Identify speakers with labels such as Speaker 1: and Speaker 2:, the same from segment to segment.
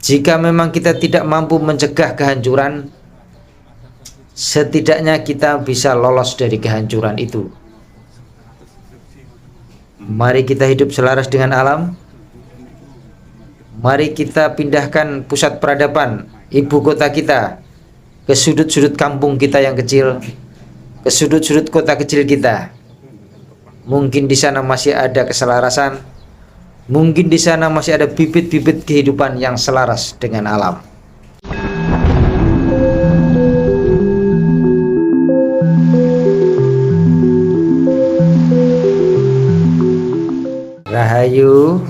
Speaker 1: Jika memang kita tidak mampu mencegah kehancuran, setidaknya kita bisa lolos dari kehancuran itu. Mari kita hidup selaras dengan alam. Mari kita pindahkan pusat peradaban ibu kota kita ke sudut-sudut kampung kita yang kecil, ke sudut-sudut kota kecil kita. Mungkin di sana masih ada keselarasan, mungkin di sana masih ada bibit-bibit kehidupan yang selaras dengan alam. Rahayu,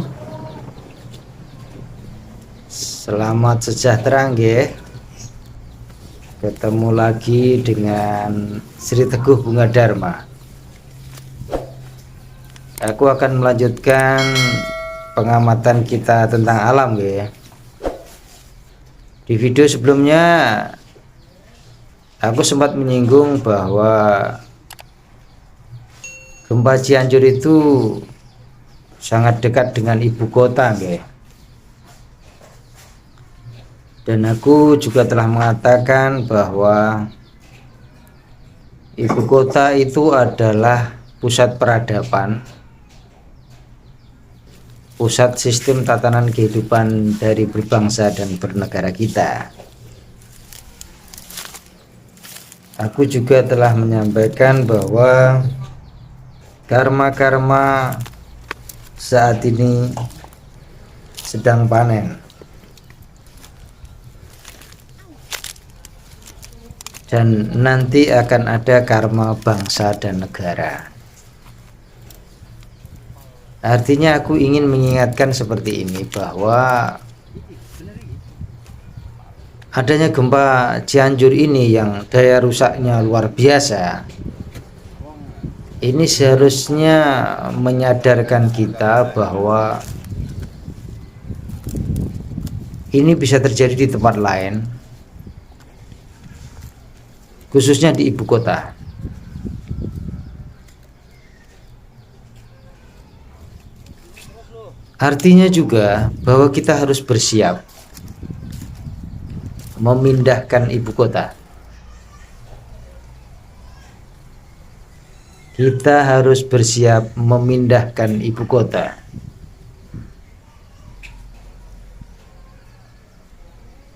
Speaker 1: selamat sejahtera nggih. Ketemu lagi dengan Sri Teguh Bunga Dharma. Aku akan melanjutkan pengamatan kita tentang alam nggih. Di video sebelumnya aku sempat menyinggung bahwa gempa Cianjur itu sangat dekat dengan ibu kota nggih. Dan aku juga telah mengatakan bahwa ibu kota itu adalah pusat peradaban, pusat sistem tatanan kehidupan dari berbangsa dan bernegara kita. Aku juga telah menyampaikan bahwa karma-karma saat ini sedang panen, dan nanti akan ada karma bangsa dan negara. Artinya aku ingin mengingatkan seperti ini, bahwa adanya gempa Cianjur ini yang daya rusaknya luar biasa, ini seharusnya menyadarkan kita bahwa ini bisa terjadi di tempat lain, khususnya di ibu kota. Artinya juga bahwa kita harus bersiap memindahkan ibu kota. Kita harus bersiap memindahkan ibu kota.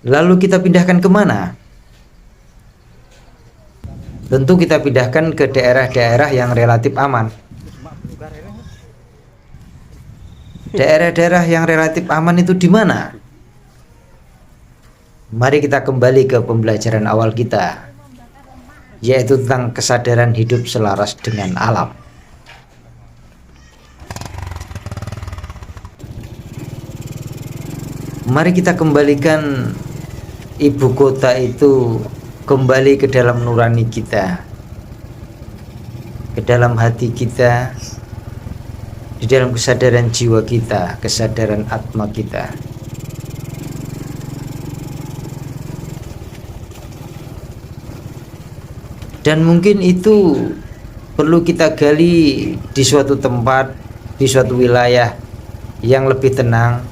Speaker 1: Lalu kita pindahkan kemana? Tentu kita pindahkan ke daerah-daerah yang relatif aman. Daerah-daerah yang relatif aman itu di mana? Mari kita kembali ke pembelajaran awal kita, yaitu tentang kesadaran hidup selaras dengan alam. Mari kita kembalikan ibu kota itu kembali ke dalam nurani kita, ke dalam hati kita, di dalam kesadaran jiwa kita, kesadaran atma kita. Dan mungkin itu perlu kita gali di suatu tempat, di suatu wilayah yang lebih tenang,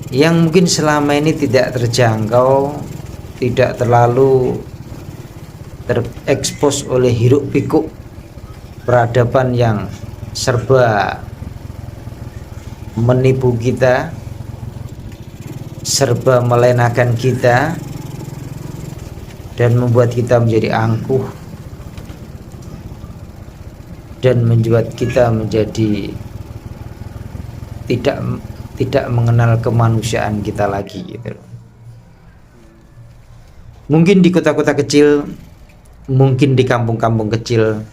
Speaker 1: yang mungkin selama ini tidak terjangkau, tidak terlalu terekspos oleh hiruk pikuk peradaban yang serba menipu kita, serba melenakan kita, dan membuat kita menjadi angkuh, dan membuat kita menjadi tidak mengenal kemanusiaan kita lagi gitu. Mungkin di kota-kota kecil, mungkin di kampung-kampung kecil,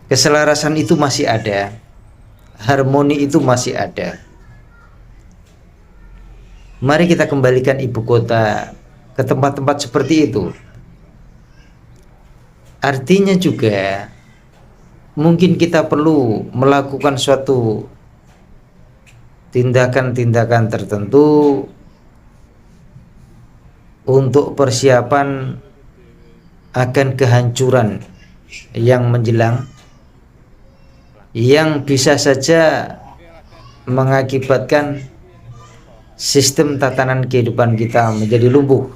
Speaker 1: keselarasan itu masih ada, harmoni itu masih ada. Mari kita kembalikan ibu kota ke tempat-tempat seperti itu. Artinya juga mungkin kita perlu melakukan suatu tindakan-tindakan tertentu untuk persiapan akan kehancuran yang menjelang, yang bisa saja mengakibatkan sistem tatanan kehidupan kita menjadi lumpuh.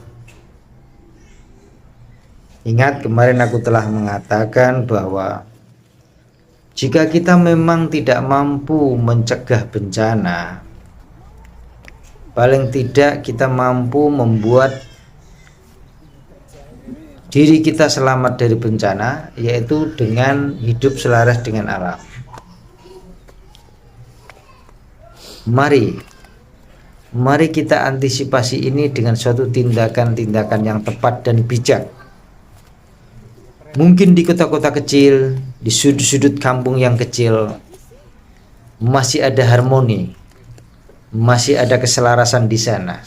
Speaker 1: Ingat kemarin aku telah mengatakan bahwa jika kita memang tidak mampu mencegah bencana, paling tidak kita mampu membuat diri kita selamat dari bencana, yaitu dengan hidup selaras dengan alam. Mari kita antisipasi ini dengan suatu tindakan-tindakan yang tepat dan bijak. Mungkin di kota-kota kecil, di sudut-sudut kampung yang kecil, masih ada harmoni, masih ada keselarasan di sana.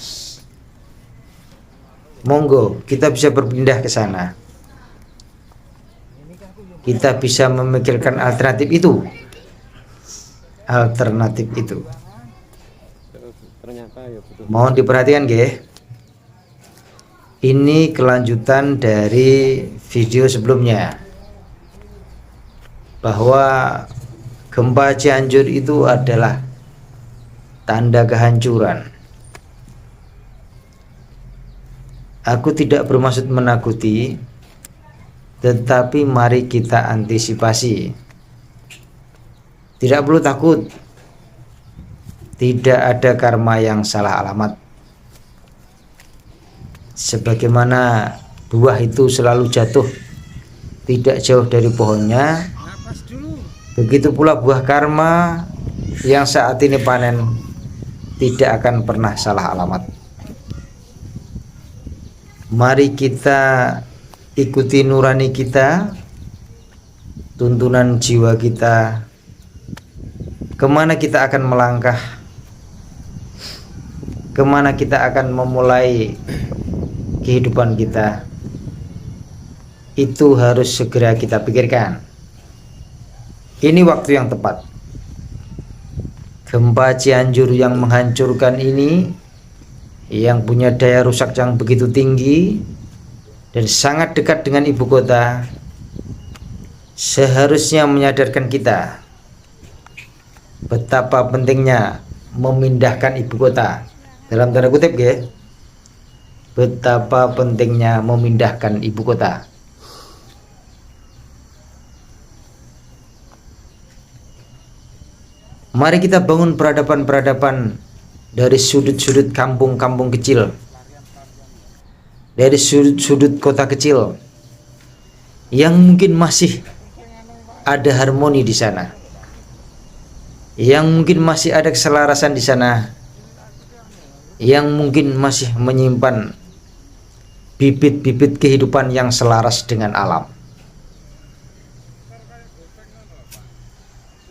Speaker 1: Monggo, kita bisa berpindah ke sana. Kita bisa memikirkan alternatif itu. Mohon diperhatikan, nggih. Ini kelanjutan dari video sebelumnya, bahwa gempa Cianjur itu adalah tanda kehancuran. Aku tidak bermaksud menakuti, tetapi mari kita antisipasi. Tidak perlu takut. Tidak ada karma yang salah alamat. Sebagaimana buah itu selalu jatuh tidak jauh dari pohonnya, begitu pula buah karma yang saat ini panen tidak akan pernah salah alamat. Mari kita ikuti nurani kita, tuntunan jiwa kita, kemana kita akan melangkah, kemana kita akan memulai kehidupan kita. Itu harus segera kita pikirkan. Ini waktu yang tepat. Gempa Cianjur yang menghancurkan ini, yang punya daya rusak yang begitu tinggi dan sangat dekat dengan ibu kota, seharusnya menyadarkan kita betapa pentingnya memindahkan ibu kota. Dalam tanda kutip, ya, betapa pentingnya memindahkan ibu kota. Mari kita bangun peradaban-peradaban dari sudut-sudut kampung-kampung kecil, dari sudut-sudut kota kecil yang mungkin masih ada harmoni di sana, yang mungkin masih ada keselarasan di sana, yang mungkin masih menyimpan bibit-bibit kehidupan yang selaras dengan alam.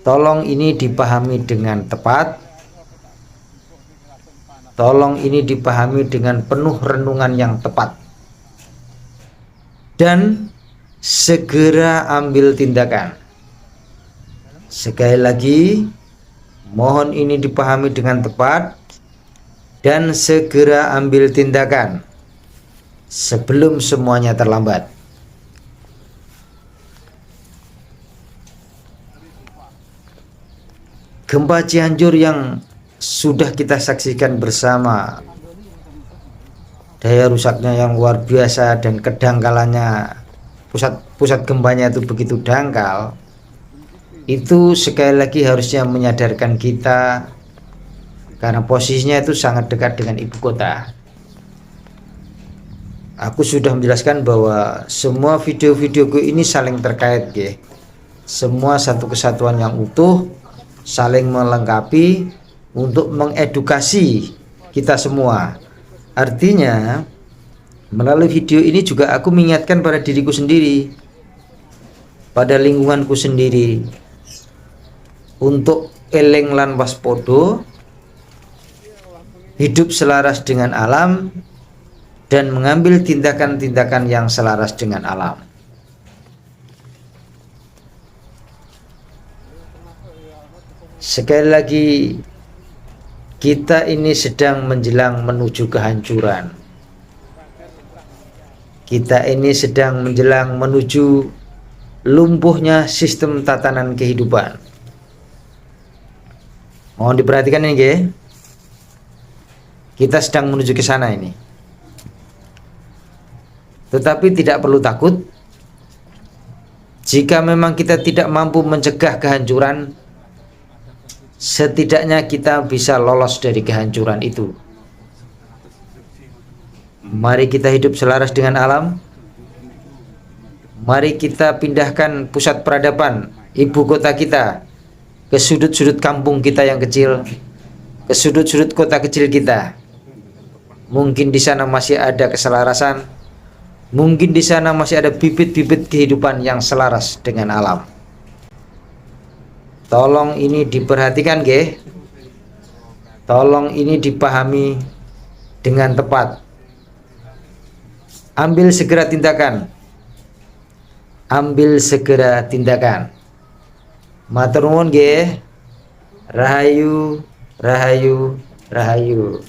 Speaker 1: Tolong ini dipahami dengan tepat. Tolong ini dipahami dengan penuh renungan yang tepat. Dan segera ambil tindakan. Sekali lagi, mohon ini dipahami dengan tepat dan segera ambil tindakan sebelum semuanya terlambat. Gempa Cianjur yang sudah kita saksikan bersama, daya rusaknya yang luar biasa dan kedangkalannya, pusat gempanya itu begitu dangkal, itu sekali lagi harusnya menyadarkan kita, karena posisinya itu sangat dekat dengan ibu kota. Aku sudah menjelaskan bahwa semua video-videoku ini saling terkait, ya. Semua satu kesatuan yang utuh, saling melengkapi untuk mengedukasi kita semua. Artinya melalui video ini juga aku mengingatkan pada diriku sendiri, pada lingkunganku sendiri, untuk eling lan waspodo, hidup selaras dengan alam, dan mengambil tindakan-tindakan yang selaras dengan alam. Sekali lagi, kita ini sedang menjelang menuju kehancuran. Kita ini sedang menjelang menuju lumpuhnya sistem tatanan kehidupan. Mohon diperhatikan ini, ya. Kita sedang menuju ke sana ini. Tetapi tidak perlu takut. Jika memang kita tidak mampu mencegah kehancuran, setidaknya kita bisa lolos dari kehancuran itu. Mari kita hidup selaras dengan alam. Mari kita pindahkan pusat peradaban ibu kota kita ke sudut-sudut kampung kita yang kecil, ke sudut-sudut kota kecil kita. Mungkin di sana masih ada keselarasan, mungkin di sana masih ada bibit-bibit kehidupan yang selaras dengan alam. Tolong ini diperhatikan, ge. Tolong ini dipahami dengan tepat. Ambil segera tindakan. Ambil segera tindakan. Matur nuwun, ge. Rahayu, rahayu, rahayu.